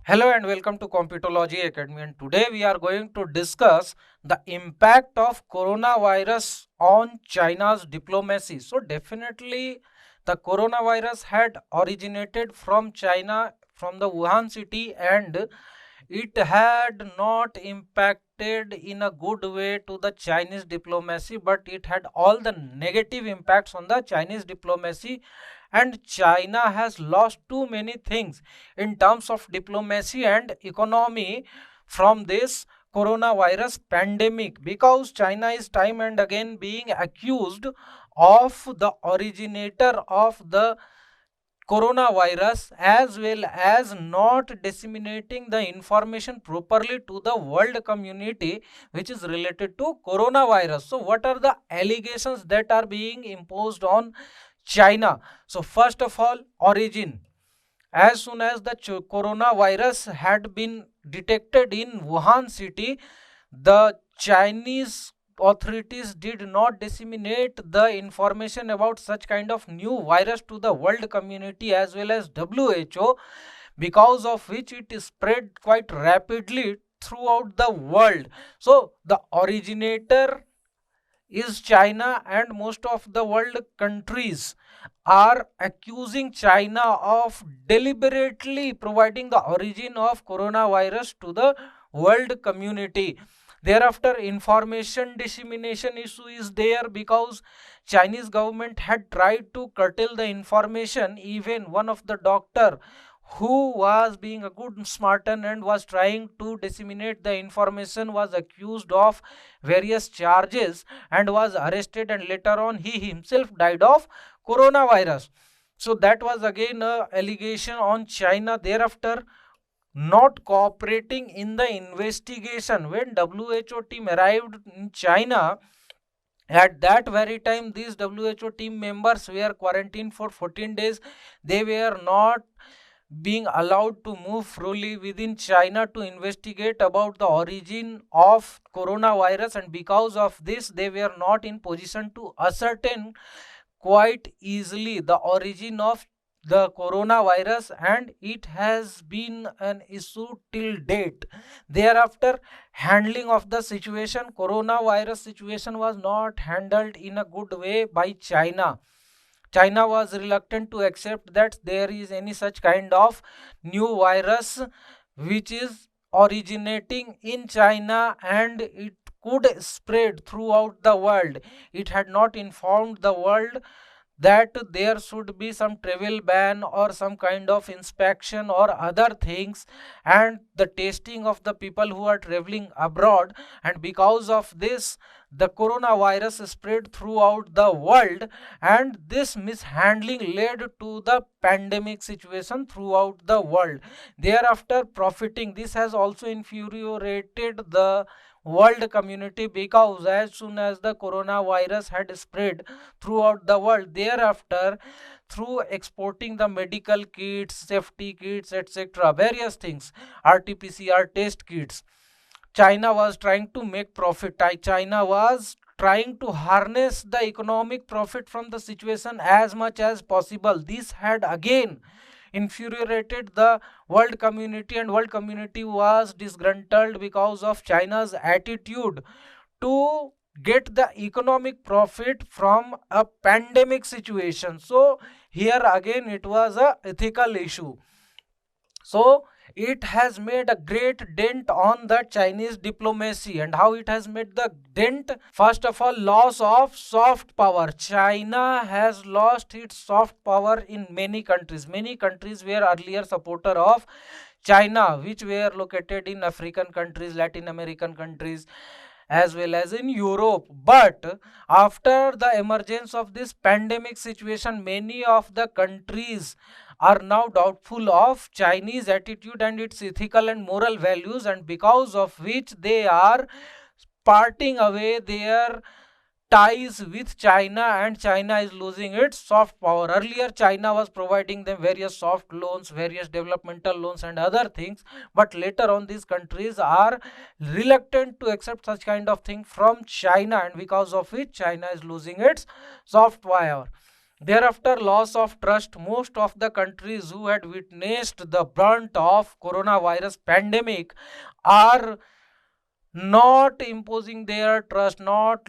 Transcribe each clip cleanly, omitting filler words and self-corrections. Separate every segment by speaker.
Speaker 1: Hello and welcome to Computology Academy, and today we are going to discuss the impact of coronavirus on China's diplomacy. So definitely the coronavirus had originated from China, from the Wuhan city, and it had not impacted in a good way to the Chinese diplomacy, but it had all the negative impacts on the Chinese diplomacy, and China has lost too many things in terms of diplomacy and economy from this coronavirus pandemic, because China is time and again being accused of the originator of the coronavirus, as well as not disseminating the information properly to the world community which is related to coronavirus. So what are the allegations that are being imposed on China? So first of all, origin. As soon as the coronavirus had been detected in Wuhan city, the Chinese authorities did not disseminate the information about such kind of new virus to the world community as well as WHO, because of which it is spread quite rapidly throughout the world. So the originator is China, and most of the world countries are accusing China of deliberately providing the origin of coronavirus to the world community. Thereafter, information dissemination issue is there, because Chinese government had tried to curtail the information. Even one of the doctor who was being a good smarten and was trying to disseminate the information was accused of various charges and was arrested, and later on he himself died of coronavirus. So that was again a allegation on China. Thereafter, not cooperating in the investigation. When WHO team arrived in China, at that very time these WHO team members were quarantined for 14 days. They were not being allowed to move freely within China to investigate about the origin of coronavirus, and because of this they were not in position to ascertain quite easily the origin of the coronavirus, and it has been an issue till date. Thereafter, handling of the situation, coronavirus situation was not handled in a good way by China. China was reluctant to accept that there is any such kind of new virus which is originating in China and it could spread throughout the world. It had not informed the world that there should be some travel ban or some kind of inspection or other things, and the testing of the people who are traveling abroad. And because of this, the coronavirus spread throughout the world, and this mishandling led to the pandemic situation throughout the world. Thereafter, profiting, this has also infuriated the world community, because as soon as the coronavirus had spread throughout the world, thereafter, through exporting the medical kits, safety kits, etc., various things, RT-PCR test kits, China was trying to make profit. China was trying to harness the economic profit from the situation as much as possible. This had again infuriated the world community, and world community was disgruntled because of China's attitude to get the economic profit from a pandemic situation. So here again it was a ethical issue. So it has made a great dent on the Chinese diplomacy. And how it has made the dent? First of all, loss of soft power. China has lost its soft power in many countries. Many countries were earlier supporter of China, which were located in African countries, Latin American countries, as well as in Europe. But after the emergence of this pandemic situation, many of the countries are now doubtful of Chinese attitude and its ethical and moral values, and because of which they are parting away their ties with China, and China is losing its soft power. Earlier, China was providing them various soft loans, various developmental loans, and other things, but later on, these countries are reluctant to accept such kind of thing from China, and because of which China is losing its soft power. Thereafter, loss of trust. Most of the countries who had witnessed the brunt of coronavirus pandemic are not imposing their trust, not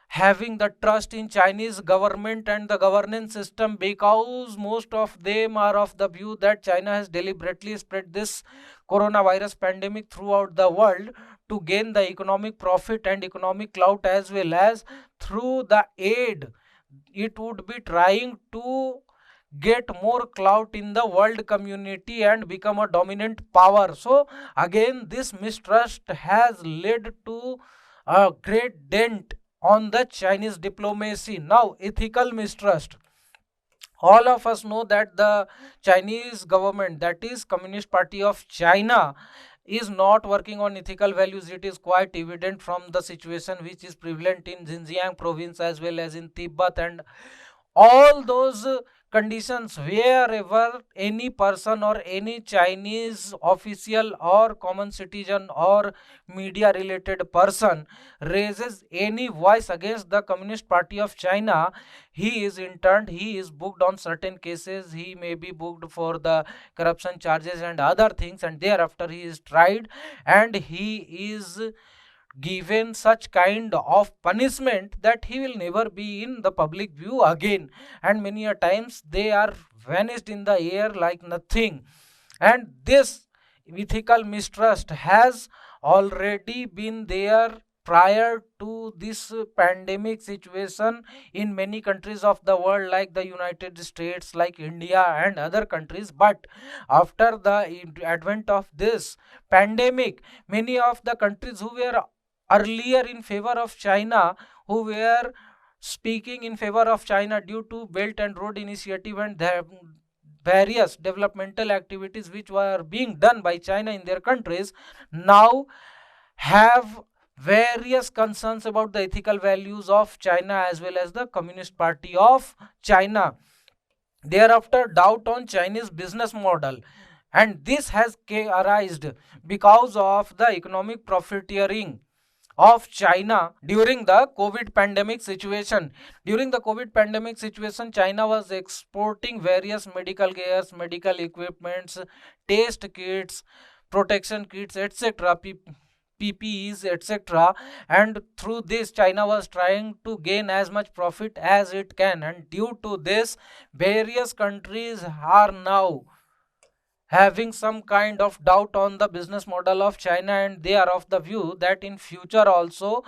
Speaker 1: having the trust in Chinese government and the governance system, because most of them are of the view that China has deliberately spread this coronavirus pandemic throughout the world to gain the economic profit and economic clout, as well as through the aid it would be trying to get more clout in the world community and become a dominant power. So again, this mistrust has led to a great dent on the Chinese diplomacy. Now, ethical mistrust. All of us know that the Chinese government, that is Communist Party of China, is not working on ethical values. It is quite evident from the situation which is prevalent in Xinjiang province as well as in Tibet and all those conditions wherever any person or any Chinese official or common citizen or media related person raises any voice against the Communist Party of China, he is interned, he is booked on certain cases, he may be booked for the corruption charges and other things, and thereafter he is tried and he is given such kind of punishment that he will never be in the public view again, and many a times they are vanished in the air like nothing. And this ethical mistrust has already been there prior to this pandemic situation in many countries of the world like the United States, like India and other countries. But after the advent of this pandemic, many of the countries who were earlier in favor of China, who were speaking in favor of China due to Belt and Road Initiative and the various developmental activities which were being done by China in their countries, now have various concerns about the ethical values of China as well as the Communist Party of China. Thereafter, doubt on Chinese business model, and this has arisen because of the economic profiteering of China during the COVID pandemic situation. During the COVID pandemic situation, China was exporting various medical gears, medical equipments, test kits, protection kits, etc. PPEs, etc. And through this, China was trying to gain as much profit as it can. And due to this, various countries are now having some kind of doubt on the business model of China, and they are of the view that in future also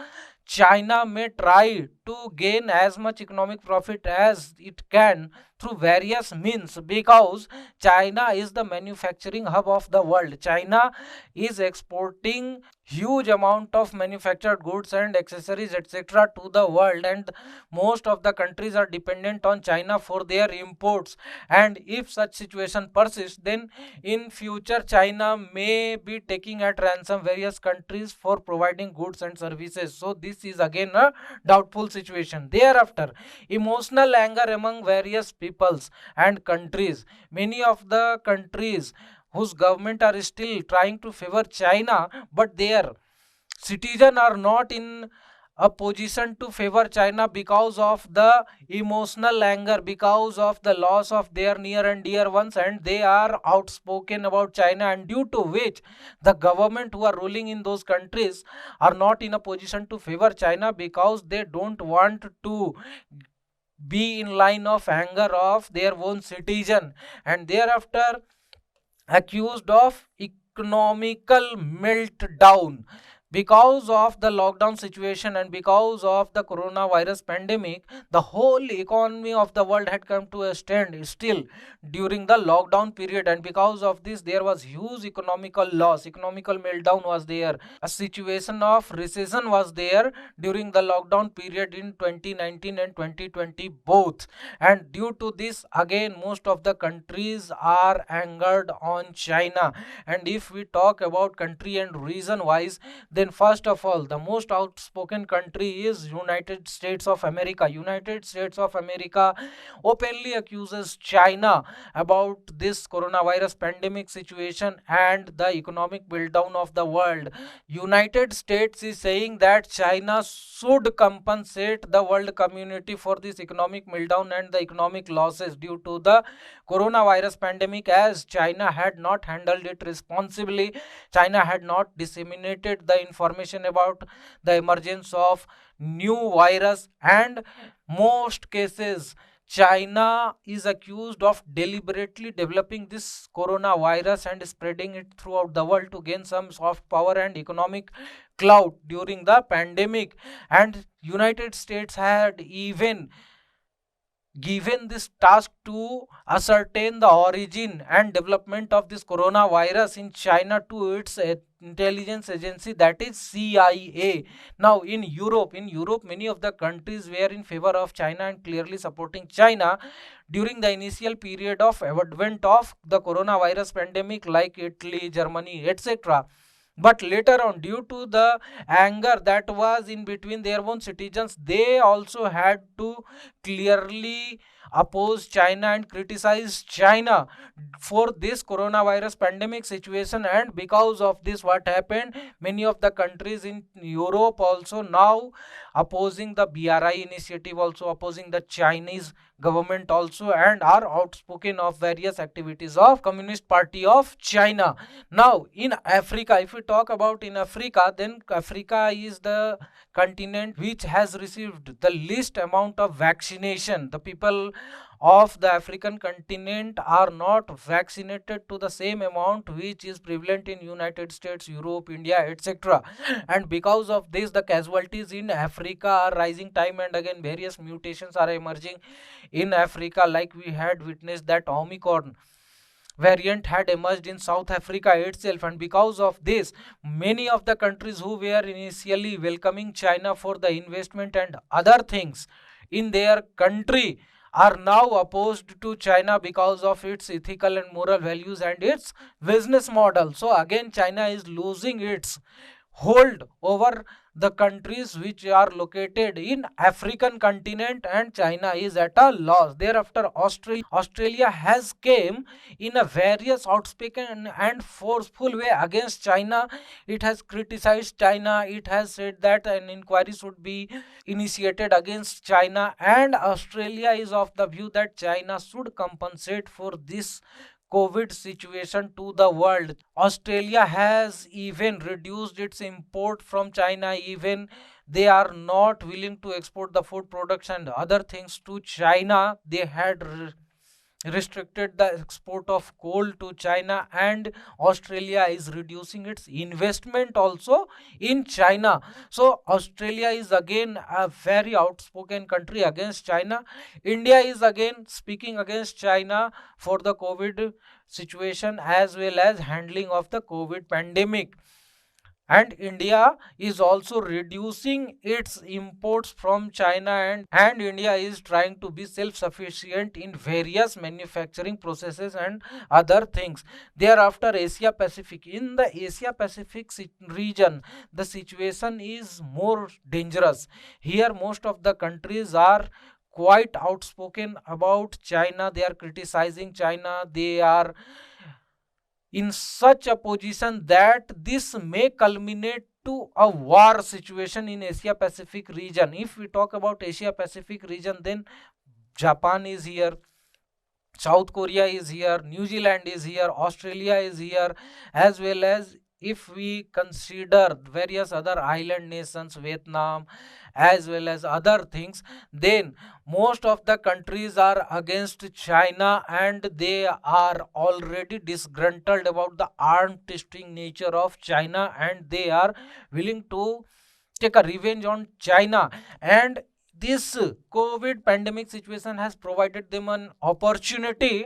Speaker 1: China may try to gain as much economic profit as it can through various means, because China is the manufacturing hub of the world. China is exporting huge amount of manufactured goods and accessories, etc. to the world, and most of the countries are dependent on China for their imports. And if such situation persists, then in future China may be taking at ransom various countries for providing goods and services. So this is again a doubtful situation. Thereafter, emotional anger among various peoples and countries. Many of the countries whose government are still trying to favor China, but their citizens are not in a position to favor China because of the emotional anger, because of the loss of their near and dear ones, and they are outspoken about China, and due to which the government who are ruling in those countries are not in a position to favor China, because they don't want to be in line of anger of their own citizen. And thereafter, accused of economical meltdown because of the lockdown situation and because of the coronavirus pandemic. The whole economy of the world had come to a stand still during the lockdown period, and because of this there was huge economical loss, economical meltdown was there, a situation of recession was there during the lockdown period in 2019 and 2020 both. And due to this, again, most of the countries are angered on China. And if we talk about country and region wise, then Then first of all, the most outspoken country is United States of America. United States of America openly accuses China about this coronavirus pandemic situation and the economic meltdown of the world. United States is saying that China should compensate the world community for this economic meltdown and the economic losses due to the coronavirus pandemic, as China had not handled it responsibly. China had not disseminated the information about the emergence of new virus, and most cases China is accused of deliberately developing this coronavirus and spreading it throughout the world to gain some soft power and economic clout during the pandemic. And United States had even given this task to ascertain the origin and development of this coronavirus in China to its intelligence agency, that is CIA. Now in Europe many of the countries were in favor of China and clearly supporting China during the initial period of advent of the coronavirus pandemic, like Italy, Germany, etc. But later on, due to the anger that was in between their own citizens, they also had to clearly oppose China and criticize China for this coronavirus pandemic situation. And because of this, what happened, many of the countries in Europe also now opposing the BRI initiative, also opposing the Chinese government also, and are outspoken of various activities of Communist Party of China. Now in Africa, if we talk about in Africa, then Africa is the continent which has received the least amount of vaccination. The people of the African continent are not vaccinated to the same amount which is prevalent in United States, Europe, India, etc. And because of this, the casualties in Africa are rising time and again. Various mutations are emerging in Africa, like we had witnessed that Omicron variant had emerged in South Africa itself. And because of this, many of the countries who were initially welcoming China for the investment and other things in their country are now opposed to China because of its ethical and moral values and its business model. So again, China is losing its hold over the countries which are located in African continent, and China is at a loss. Thereafter, Australia has came in a various outspoken and forceful way against China. It has criticized China. It has said that an inquiry should be initiated against China, and Australia is of the view that China should compensate for this COVID situation to the world. Australia has even reduced its import from China. Even they are not willing to export the food products and other things to China. They had restricted the export of coal to China, and Australia is reducing its investment also in China. So Australia is again a very outspoken country against China. India is again speaking against China for the COVID situation as well as handling of the COVID pandemic. And India is also reducing its imports from China, and India is trying to be self-sufficient in various manufacturing processes and other things. Thereafter, Asia Pacific. In the Asia Pacific region, the situation is more dangerous. Here, most of the countries are quite outspoken about China. They are criticizing China. They are in such a position that this may culminate to a war situation in Asia Pacific region. If we talk about Asia Pacific region, then Japan is here, South Korea is here, New Zealand is here, Australia is here, as well as if we consider various other island nations, Vietnam, as well as other things, then most of the countries are against China, and they are already disgruntled about the arm twisting nature of China, and they are willing to take a revenge on China. And this COVID pandemic situation has provided them an opportunity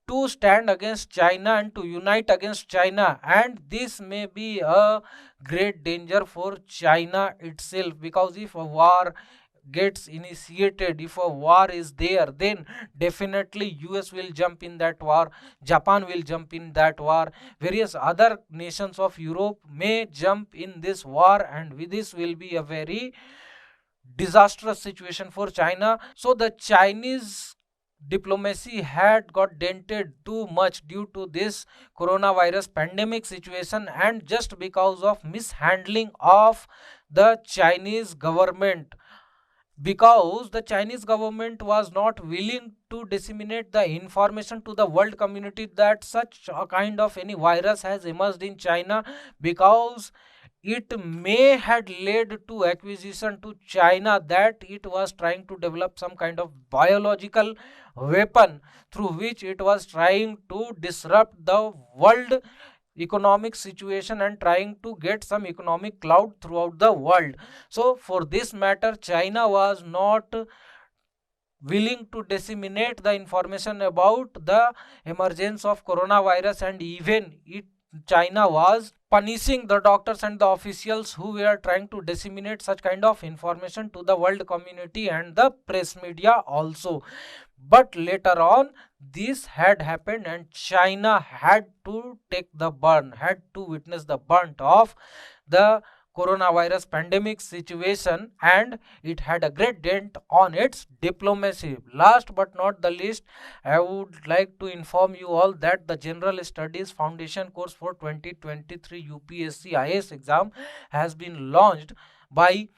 Speaker 1: to stand against China and to unite against China. And this may be a great danger for China itself, because if a war gets initiated, if a war is there, then definitely US will jump in that war, Japan will jump in that war, various other nations of Europe may jump in this war, and with this will be a very disastrous situation for China. So the Chinese diplomacy had got dented too much due to this coronavirus pandemic situation, and just because of mishandling of the Chinese government, because the Chinese government was not willing to disseminate the information to the world community that such a kind of any virus has emerged in China, because it may had led to acquisition to China that it was trying to develop some kind of biological weapon through which it was trying to disrupt the world economic situation and trying to get some economic clout throughout the world. So for this matter, China was not willing to disseminate the information about the emergence of coronavirus, and even it China was punishing the doctors and the officials who were trying to disseminate such kind of information to the world community and the press media also. But later on, this had happened, and China had to take the burn, had to witness the burnt of the coronavirus pandemic situation, and it had a great dent on its diplomacy. Last but not the least, I would like to inform you all that the General Studies Foundation course for 2023 UPSC IAS exam has been launched by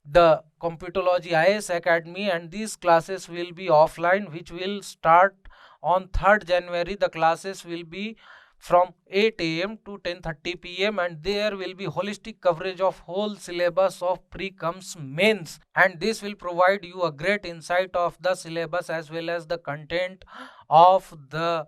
Speaker 1: the Computology IAS Academy, and these classes will be offline, which will start on 3rd January. The classes will be from 8 a.m. to 10:30 p.m. and there will be holistic coverage of whole syllabus of pre-coms mains, and this will provide you a great insight of the syllabus as well as the content of the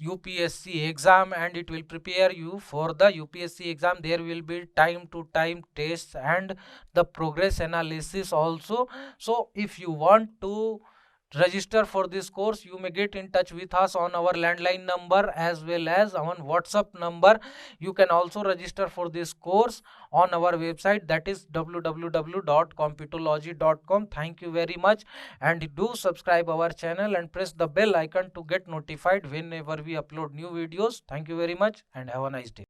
Speaker 1: UPSC exam, and it will prepare you for the UPSC exam. There will be time to time tests and the progress analysis also. So if you want to register for this course, you may get in touch with us on our landline number as well as on WhatsApp number. You can also register for this course on our website, that is www.computology.com. Thank you very much, and do subscribe our channel and press the bell icon to get notified whenever we upload new videos. Thank you very much and have a nice day.